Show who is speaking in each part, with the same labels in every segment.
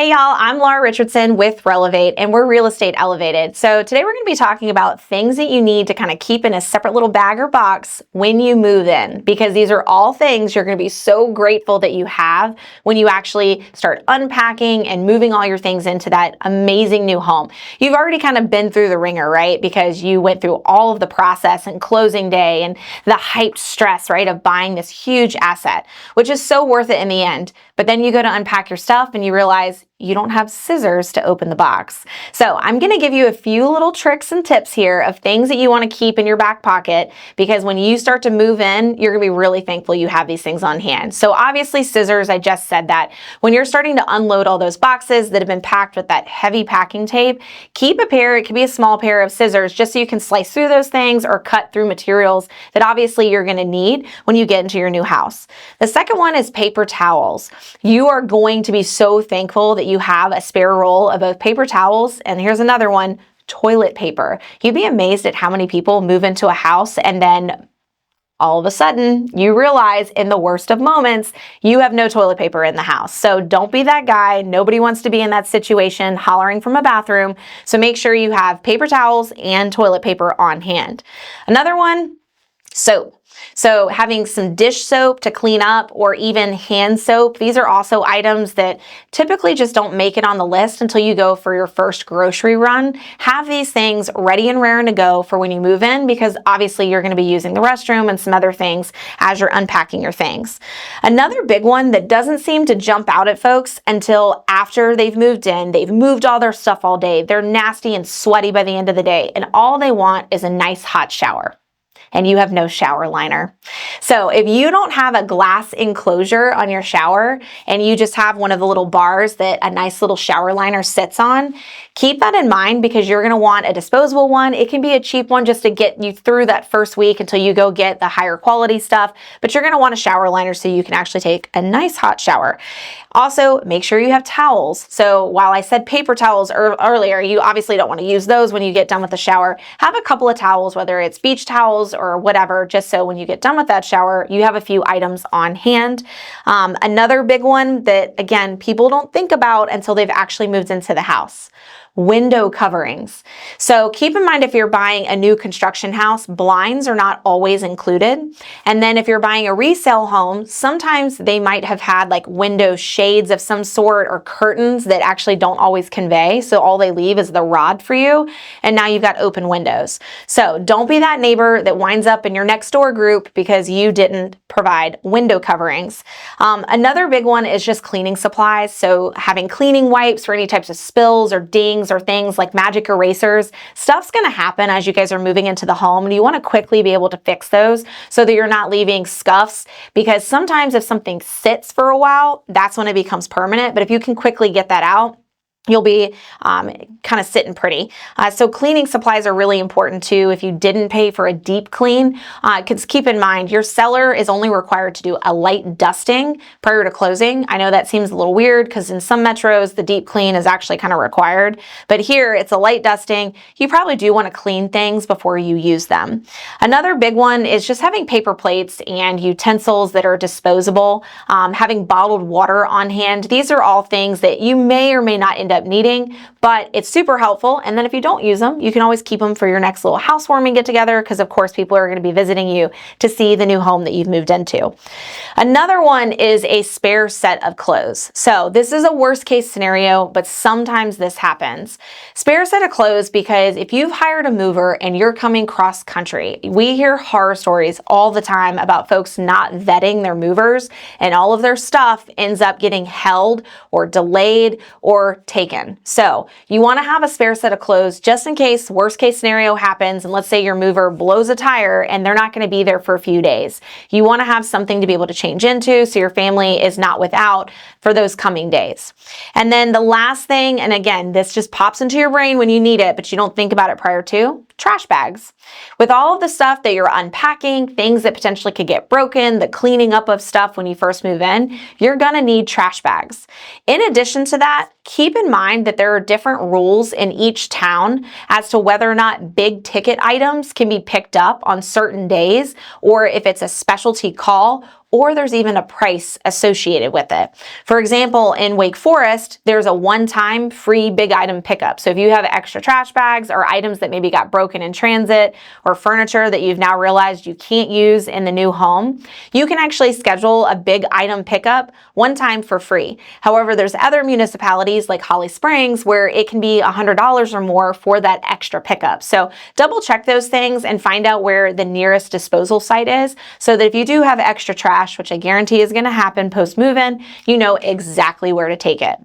Speaker 1: Hey y'all, I'm Laura Richardson with Relevate and we're Real Estate Elevated. So today we're going to be talking about things that you need to kind of keep in a separate little bag or box when you move in, because these are all things you're going to be so grateful that you have when you actually start unpacking and moving all your things into that amazing new home. You've already kind of been through the ringer, right? Because you went through all of the process and closing day and the hyped stress, right, of buying this huge asset, which is so worth it in the end. But then you go to unpack your stuff and you realize you don't have scissors to open the box. So I'm going to give you a few little tricks and tips here of things that you want to keep in your back pocket, because when you start to move in, you're going to be really thankful you have these things on hand. So obviously scissors, I just said that. When you're starting to unload all those boxes that have been packed with that heavy packing tape, keep a pair, it can be a small pair of scissors, just so you can slice through those things or cut through materials that obviously you're going to need when you get into your new house. The second one is paper towels. You are going to be so thankful that you have a spare roll of both paper towels, and here's another one, toilet paper. You'd be amazed at how many people move into a house and then all of a sudden you realize in the worst of moments you have no toilet paper in the house. So don't be that guy. Nobody wants to be in that situation hollering from a bathroom. So make sure you have paper towels and toilet paper on hand. Another one, soap. So having some dish soap to clean up, or even hand soap. These are also items that typically just don't make it on the list until you go for your first grocery run. Have these things ready and raring to go for when you move in, because obviously you're going to be using the restroom and some other things as you're unpacking your things. Another big one that doesn't seem to jump out at folks until after they've moved in, they've moved all their stuff all day, they're nasty and sweaty by the end of the day, and all they want is a nice hot shower. And you have no shower liner. So if you don't have a glass enclosure on your shower and you just have one of the little bars that a nice little shower liner sits on, keep that in mind, because you're gonna want a disposable one. It can be a cheap one just to get you through that first week until you go get the higher quality stuff, but you're gonna want a shower liner so you can actually take a nice hot shower. Also, make sure you have towels. So while I said paper towels earlier, you obviously don't want to use those when you get done with the shower. Have a couple of towels, whether it's beach towels or whatever, just so when you get done with that shower, you have a few items on hand. Another big one that, again, people don't think about until they've actually moved into the house: window coverings. So keep in mind, if you're buying a new construction house, blinds are not always included. And then if you're buying a resale home, sometimes they might have had like window shades of some sort or curtains that actually don't always convey. So all they leave is the rod for you. And now you've got open windows. So don't be that neighbor that winds up in your next door group because you didn't provide window coverings. Another big one is just cleaning supplies. So having cleaning wipes for any types of spills or dings, or things like magic erasers. Stuff's going to happen as you guys are moving into the home, and you want to quickly be able to fix those so that you're not leaving scuffs, because sometimes if something sits for a while, that's when it becomes permanent. But if you can quickly get that out, you'll be kind of sitting pretty. So cleaning supplies are really important too. If you didn't pay for a deep clean, because keep in mind, your seller is only required to do a light dusting prior to closing. I know that seems a little weird because in some metros, the deep clean is actually kind of required. But here it's a light dusting. You probably do want to clean things before you use them. Another big one is just having paper plates and utensils that are disposable, having bottled water on hand. These are all things that you may or may not end up needing, but it's super helpful. And then if you don't use them, you can always keep them for your next little housewarming get together, because of course people are going to be visiting you to see the new home that you've moved into. Another one is a spare set of clothes. So this is a worst case scenario, but sometimes this happens. Spare set of clothes, because if you've hired a mover and you're coming cross country, we hear horror stories all the time about folks not vetting their movers, and all of their stuff ends up getting held or delayed or taken. So you want to have a spare set of clothes just in case worst case scenario happens, and let's say your mover blows a tire and they're not going to be there for a few days. You want to have something to be able to change into so your family is not without for those coming days. And then the last thing, and again, this just pops into your brain when you need it, but you don't think about it prior to, trash bags. With all of the stuff that you're unpacking, things that potentially could get broken, the cleaning up of stuff when you first move in, you're gonna need trash bags. In addition to that, keep in mind that there are different rules in each town as to whether or not big ticket items can be picked up on certain days, or if it's a specialty call, or there's even a price associated with it. For example, in Wake Forest, there's a one-time free big item pickup. So if you have extra trash bags or items that maybe got broken in transit or furniture that you've now realized you can't use in the new home, you can actually schedule a big item pickup one time for free. However, there's other municipalities like Holly Springs where it can be $100 or more for that extra pickup. So double check those things and find out where the nearest disposal site is so that if you do have extra trash, which I guarantee is going to happen post move-in, you know exactly where to take it.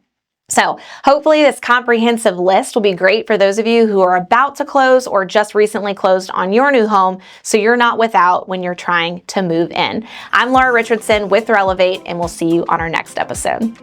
Speaker 1: So hopefully this comprehensive list will be great for those of you who are about to close or just recently closed on your new home so you're not without when you're trying to move in. I'm Laura Richardson with Relevate, and we'll see you on our next episode.